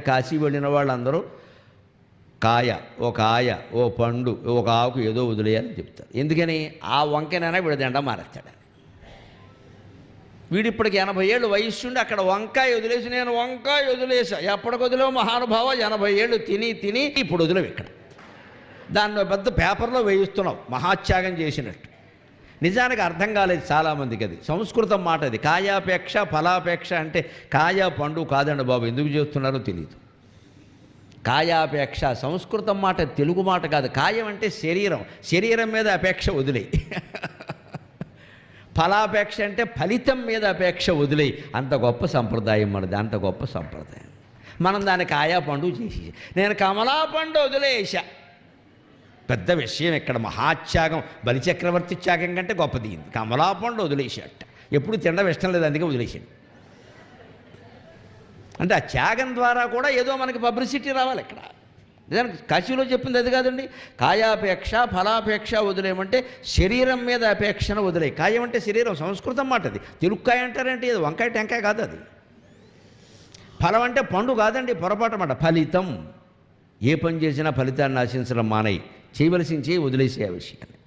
కాశీ వెళ్ళిన వాళ్ళందరూ కాయ, ఒక ఆయ, ఓ పండు, ఒక ఆకు ఏదో వదిలేయాలని చెప్తారు. ఎందుకని? ఆ వంకాయనైనా వీడు దండ మారేస్తాడని. వీడిప్పటికి 80 ఏళ్ళు వయస్సు ఉండి అక్కడ వంకాయ వదిలేసి, నేను వంకాయ వదిలేసా. ఎప్పటికి వదిలేవు మహానుభావ? 80 ఏళ్ళు తిని తిని ఇప్పుడు వదిలేవు. ఇక్కడ దాన్ని పెద్ద పేపర్లో వేయిస్తున్నావు మహాత్యాగం చేసినట్టు. నిజానికి అర్థం కాలేదు చాలామందికి. అది సంస్కృతం మాట. అది కాయాపేక్ష ఫలాపేక్ష అంటే కాయ పండు కాదండి బాబు, ఎందుకు చేస్తున్నారో తెలియదు. కాయాపేక్ష సంస్కృతం మాట, తెలుగు మాట కాదు. కాయం అంటే శరీరం, శరీరం మీద అపేక్ష వదిలేయి. ఫలాపేక్ష అంటే ఫలితం మీద అపేక్ష వదిలేయి. అంత గొప్ప సంప్రదాయం మనది, అంత గొప్ప సంప్రదాయం. మనం దాన్ని కాయా పండు చేసి, నేను కమలా పండు వదిలేసా. పెద్ద విషయం ఇక్కడ. మహాత్యాగం, బలిచక్రవర్తి త్యాగం కంటే గొప్పది. కమలా పండు వదిలేసాట. ఎప్పుడు తినడం ఇష్టం లేదు, అందుకే వదిలేసాడు. అంటే ఆ త్యాగం ద్వారా కూడా ఏదో మనకి పబ్లిసిటీ రావాలి. ఇక్కడ నిజానికి కాశీలో చెప్పింది అది కాదండి. కాయాపేక్ష ఫలాపేక్ష వదిలేయమంటే శరీరం మీద అపేక్షను వదిలే. కాయం అంటే శరీరం, సంస్కృతం మాట అది. తెలుగుకాయ అంటారంటే ఇది వంకాయ టెంకాయ కాదు అది. ఫలం అంటే పండు కాదండి, పొరపాటు మాట. ఫలితం. ఏ పని చేసినా ఫలితాన్ని ఆశించడం మానేయి, చేయవలసింది చేయి, వదిలేసే ఆ విషయాన్ని.